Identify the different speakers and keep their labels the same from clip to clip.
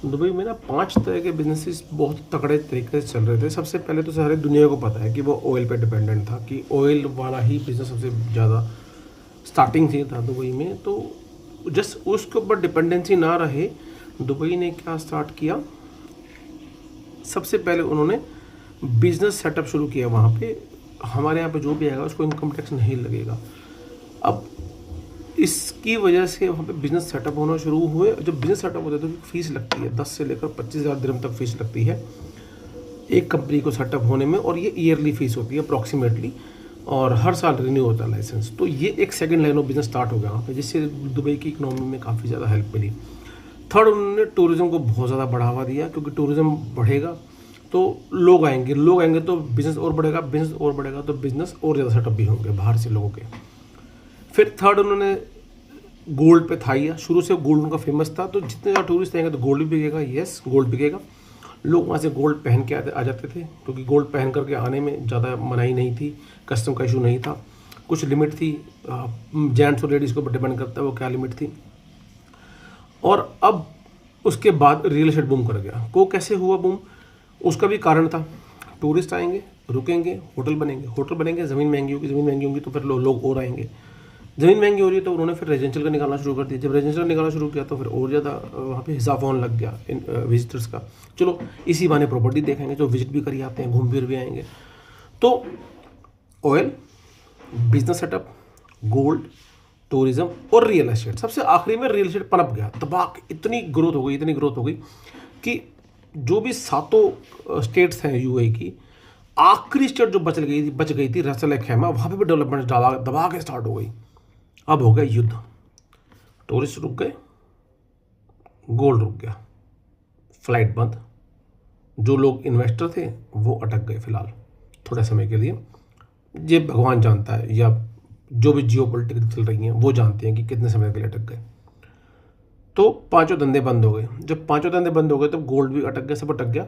Speaker 1: Dubai में ना 5 तरह के बिजनेसेस बहुत तगड़े तरीके से चल रहे थे। सबसे पहले तो सारी दुनिया को पता है कि वो ऑयल पे डिपेंडेंट था, कि ऑयल वाला ही बिज़नेस सबसे ज़्यादा स्टार्टिंग से था दुबई में। तो जस्ट उसके ऊपर डिपेंडेंसी ना रहे, दुबई ने क्या स्टार्ट किया, सबसे पहले उन्होंने बिजनेस सेटअप शुरू किया वहाँ पे। हमारे यहाँ पे जो भी आएगा उसको इनकम टैक्स नहीं लगेगा। अब इसकी वजह से वहाँ पे बिज़नेस सेटअप होना शुरू हुए। जब बिज़नेस सेटअप होता है तो फीस लगती है, 10 से लेकर 25,000 दिरहम तक फीस लगती है एक कंपनी को सेटअप होने में, और ये ईयरली फीस होती है अप्रॉक्सीमेटली, और हर साल रिन्यू होता है लाइसेंस। तो ये एक second line of business start हो गया वहाँ पे, जिससे दुबई की इकोनॉमी में काफ़ी ज़्यादा हेल्प मिली। थर्ड, उन्होंने टूरिज़्म को बहुत ज़्यादा बढ़ावा दिया, क्योंकि टूरिज़्म बढ़ेगा तो लोग आएंगे तो बिज़नेस और बढ़ेगा, बिज़नेस और बढ़ेगा तो बिज़नेस और ज़्यादा सेटअप भी होंगे बाहर से लोगों के। फिर थर्ड, उन्होंने गोल्ड पे था, या शुरू से गोल्ड उनका फेमस था, तो जितने ज़्यादा टूरिस्ट आएंगे तो गोल्ड भी बिकेगा। यस, गोल्ड बिकेगा। लोग वहाँ से गोल्ड पहन के आ जाते थे, क्योंकि गोल्ड पहन करके आने में ज़्यादा मनाही नहीं थी, कस्टम का इशू नहीं था, कुछ लिमिट थी। जेंट्स और लेडीज़ के ऊपर डिपेंड करता है वो क्या लिमिट थी। और अब उसके बाद रियल एस्टेट बूम कर गया। वो कैसे हुआ बूम, उसका भी कारण था। टूरिस्ट आएंगे, रुकेंगे, होटल बनेंगे, ज़मीन महंगी होगी तो फिर लोग और आएंगे। ज़मीन महंगी हो रही है तो उन्होंने फिर रेजिडेंशियल का निकालना शुरू कर दिया। जब रेजिडेंशियल निकालना शुरू किया तो फिर और ज़्यादा वहाँ पे इजाफा होने लग गया इन विजिटर्स का। चलो इसी बहाने प्रॉपर्टी देखेंगे, जो विजिट भी करी आते हैं, घूम फिर भी आएंगे। तो oil, business setup, gold, tourism और रियल एस्टेट। सबसे आखिरी में रियल एस्टेट पनप गया, तबाक इतनी ग्रोथ हो गई कि जो भी 7 स्टेट्स हैं यूएई की, आखिरी स्टेट जो बच गई थी रस अल खैमा, वहाँ पे भी डेवलपमेंट दबा के स्टार्ट हो गई। अब हो गया युद्ध, टूरिस्ट रुक गए, गोल्ड रुक गया, फ्लाइट बंद, जो लोग इन्वेस्टर थे वो अटक गए फिलहाल थोड़े समय के लिए। ये भगवान जानता है, या जो भी जियोपॉलिटिक्स चल रही हैं वो जानते हैं कि कितने समय के लिए अटक गए। तो 5 धंधे बंद हो गए। जब 5 धंधे बंद हो गए तब गोल्ड भी अटक गया, सब अटक गया।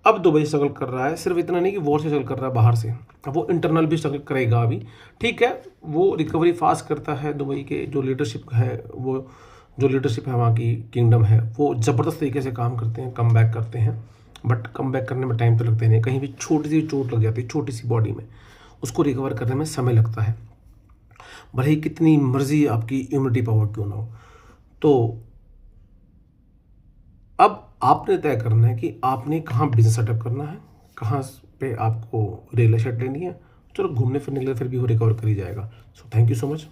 Speaker 1: अब दुबई स्ट्रगल कर रहा है, सिर्फ इतना नहीं कि वॉर से स्ट्रगल कर रहा है बाहर से, अब वो इंटरनल भी स्ट्रगल करेगा अभी। ठीक है, वो रिकवरी फास्ट करता है। दुबई के जो लीडरशिप है, वो जो लीडरशिप है वहाँ की किंगडम है, वो ज़बरदस्त तरीके से काम करते हैं, कम बैक करते हैं। बट कम बैक करने में टाइम तो लगते नहीं, कहीं भी छोटी सी चोट लग जाती है छोटी सी बॉडी में, उसको रिकवर करने में समय लगता है, भले ही कितनी मर्जी आपकी इम्यूनिटी पावर क्यों ना हो। तो अब आपने तय करना है कि आपने कहाँ बिजनेस सेटअप करना है, कहाँ पे आपको रियल एस्टेट लेनी है। चलो घूमने फिरने के लिए फिर भी वो रिकवर कर ही जाएगा। So thank you so much.